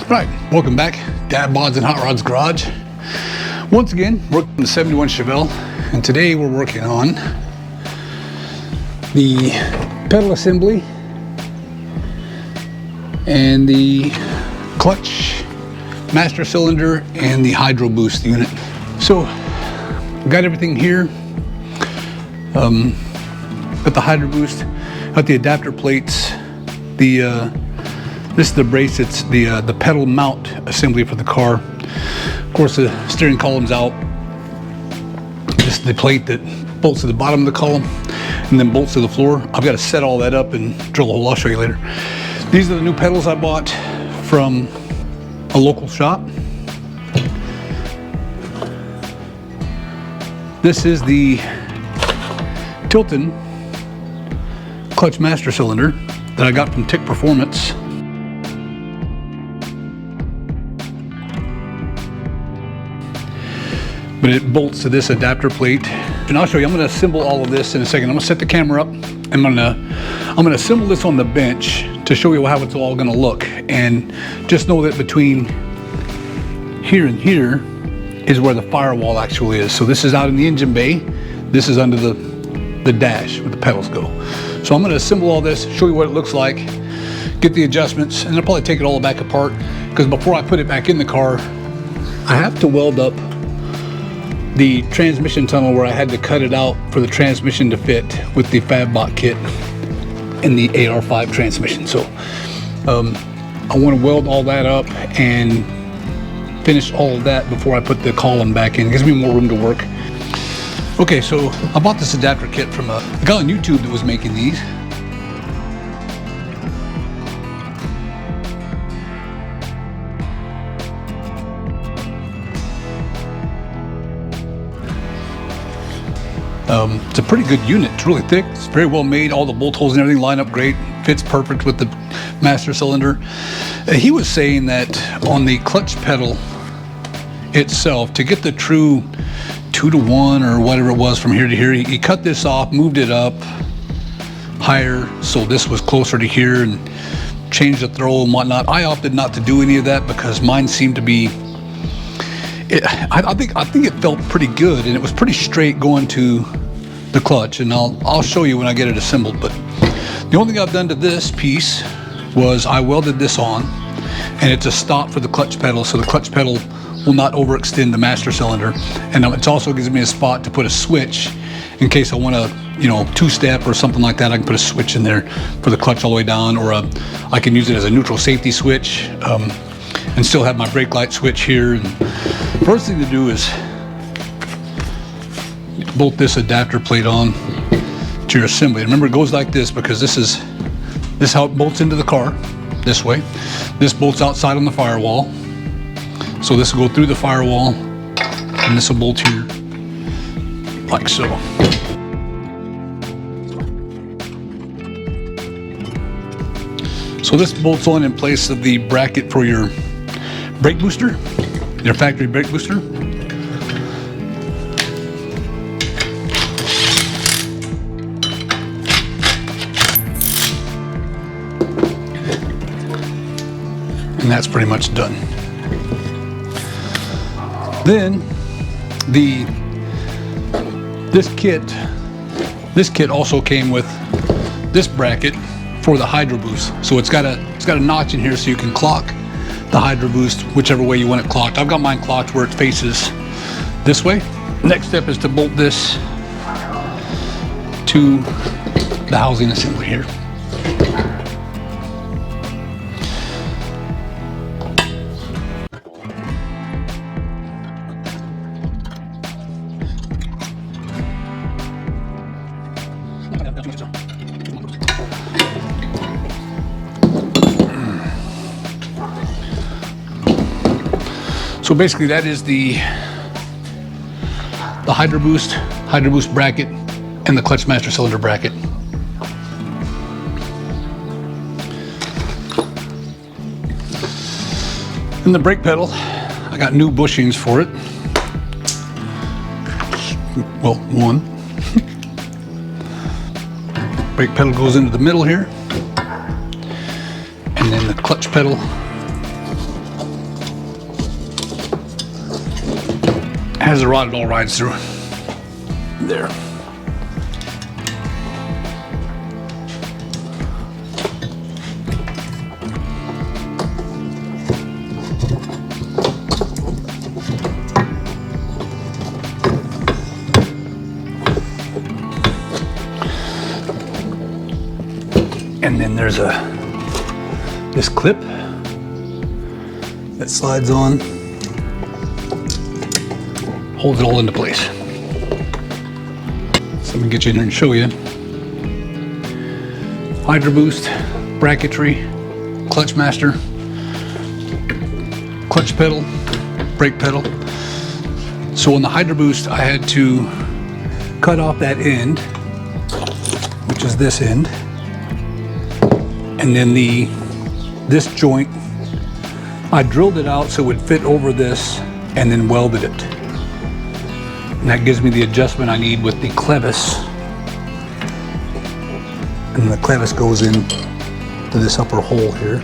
Right, welcome back, Dad Bods and Hot Rods Garage. Once again, working on the 71 Chevelle, and today we're working on the pedal assembly and the clutch, master cylinder, and the Hydroboost unit. So, got everything here. Got the Hydroboost, got the adapter plates, this is the brace, it's the pedal mount assembly for the car. Of course, the steering column's out. This is the plate that bolts to the bottom of the column and then bolts to the floor. I've got to set all that up and drill a hole. I'll show you later. These are the new pedals I bought from a local shop. This is the Tilton clutch master cylinder that I got from Tick Performance. But it bolts to this adapter plate. And I'll show you, I'm gonna assemble all of this in a second. I'm gonna set the camera up. I'm gonna assemble this on the bench to show you how it's all gonna look. And just know that between here and here is where the firewall actually is. So this is out in the engine bay. This is under the dash where the pedals go. So I'm gonna assemble all this, show you what it looks like, get the adjustments, and I'll probably take it all back apart, because before I put it back in the car, I have to weld up the transmission tunnel where I had to cut it out for the transmission to fit with the FabBot kit and the AR5 transmission. So I want to weld all that up and finish all of that before I put the column back in. It gives me more room to work. Okay, so I bought this adapter kit from a guy on YouTube that was making these. It's a pretty good unit. It's really thick. It's very well made. All the bolt holes and everything line up great. Fits perfect with the master cylinder. He was saying that on the clutch pedal itself, to get the true 2-to-1 or whatever it was from here to here, he cut this off, moved it up higher so this was closer to here, and changed the throw and whatnot. I opted not to do any of that because mine seemed to be, I think it felt pretty good, and it was pretty straight going to the clutch, and I'll show you when I get it assembled. But the only thing I've done to this piece was I welded this on, and it's a stop for the clutch pedal, so the clutch pedal will not overextend the master cylinder. And it also gives me a spot to put a switch in case I want to, two-step or something like that. I can put a switch in there for the clutch all the way down, or I can use it as a neutral safety switch, and still have my brake light switch here. And first thing to do is bolt this adapter plate on to your assembly. Remember, it goes like this because this is how it bolts into the car, this way. This bolts outside on the firewall. So this will go through the firewall, and this will bolt here, like so. So this bolts on in place of the bracket for your brake booster, your factory brake booster. And that's pretty much done. Then this kit also came with this bracket for the Hydroboost. So it's got a notch in here so you can clock the Hydroboost whichever way you want it clocked. I've got mine clocked where it faces this way. Next step is to bolt this to the housing assembly here. So basically that is the Hydroboost bracket and the clutch master cylinder bracket. And the brake pedal, I got new bushings for it. Well, one. Brake pedal goes into the middle here. And then the clutch pedal has the rod it all rides through. There. And then there's this clip that slides on, holds it all into place. So I'm gonna get you in here and show you. Hydroboost, bracketry, clutch master, clutch pedal, brake pedal. So on the Hydroboost, I had to cut off that end, which is this end. And then this joint, I drilled it out so it would fit over this and then welded it. And that gives me the adjustment I need with the clevis. And the clevis goes in to this upper hole here.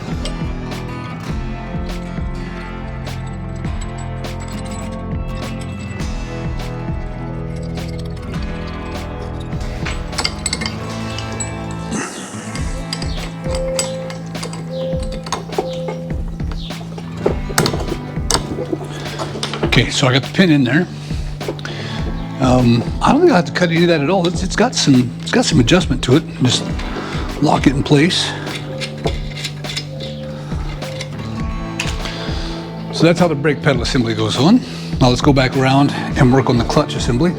Okay, so I got the pin in there. I don't think I have to cut any of that at all. It's got some adjustment to it. Just lock it in place. So that's how the brake pedal assembly goes on. Now let's go back around and work on the clutch assembly.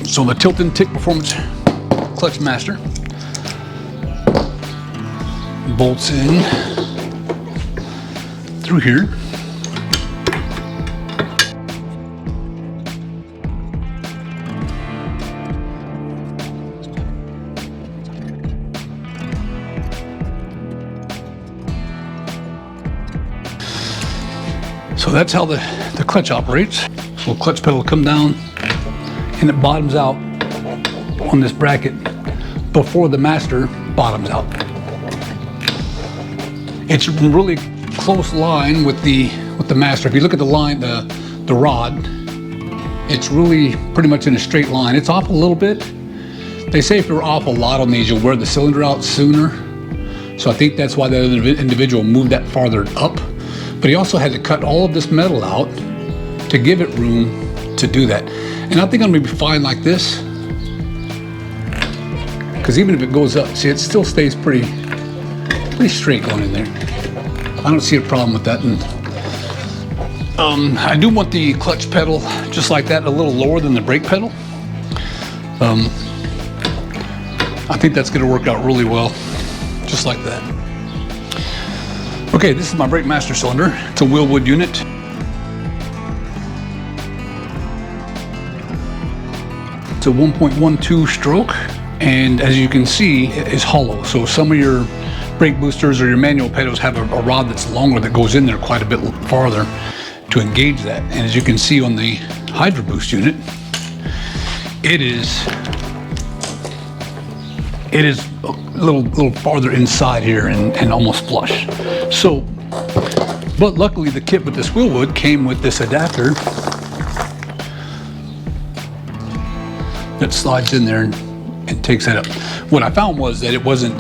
So the Tilt and Tick Performance Clutch Master bolts in through here. So that's how the clutch operates. So the clutch pedal will come down and it bottoms out on this bracket before the master bottoms out. It's really close line with the master. If you look at the line, the rod, it's really pretty much in a straight line. It's off a little bit. They say if you're off a lot on these, you'll wear the cylinder out sooner. So I think that's why the other individual moved that farther up. But he also had to cut all of this metal out to give it room to do that. And I think I'm gonna be fine like this. Because even if it goes up, see, it still stays pretty straight going in there. I don't see a problem with that. And I do want the clutch pedal just like that, a little lower than the brake pedal. I think that's gonna work out really well, just like that. Okay, this is my brake master cylinder. It's a Wilwood unit. It's a 1.12 stroke, and as you can see, it is hollow. So some of your brake boosters or your manual pedals have a rod that's longer that goes in there quite a bit farther to engage that. And as you can see on the Hydroboost unit, it is a little farther inside here and almost flush. So, but luckily the kit with this Wilwood came with this adapter that slides in there and takes that up. What I found was that it wasn't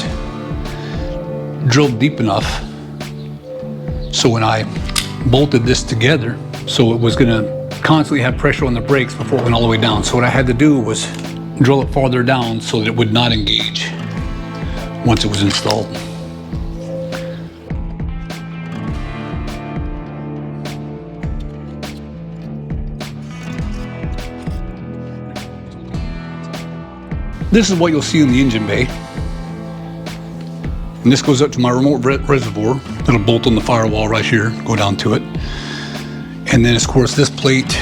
drilled deep enough. So when I bolted this together, so it was gonna constantly have pressure on the brakes before it went all the way down. So what I had to do was drill it farther down so that it would not engage once it was installed. This is what you'll see in the engine bay. And this goes up to my remote reservoir. It'll bolt on the firewall right here, go down to it. And then of course this plate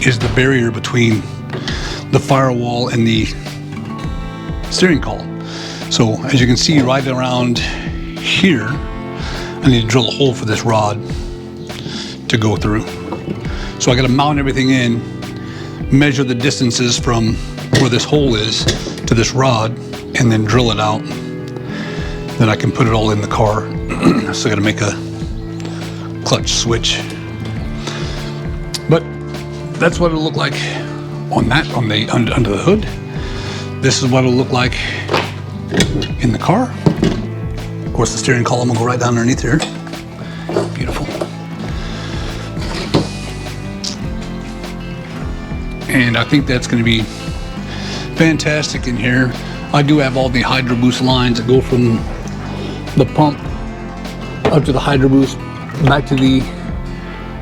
is the barrier between the firewall and the steering column. So as you can see right around here, I need to drill a hole for this rod to go through. So I got to mount everything in, measure the distances from where this hole is to this rod, and then drill it out. Then I can put it all in the car. So I got to make a clutch switch. that's what it'll look like on that, under the hood. This is what it'll look like in the car. Of course, the steering column will go right down underneath here. Beautiful. And I think that's going to be fantastic in here. I do have all the Hydroboost lines that go from the pump up to the Hydroboost, back to the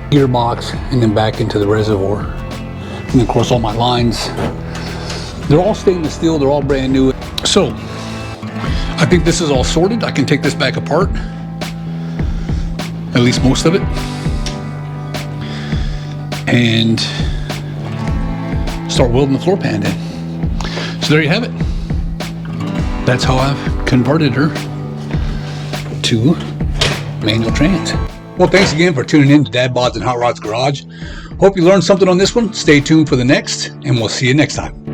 gearbox, and then back into the reservoir. And of course, all my lines, they're all stainless steel, they're all brand new. So I think this is all sorted. I can take this back apart, at least most of it, and start welding the floor pan in. So there you have it. That's how I've converted her to manual trans. Well, thanks again for tuning in to Dad Bods and Hot Rods Garage. Hope you learned something on this one. Stay tuned for the next, and we'll see you next time.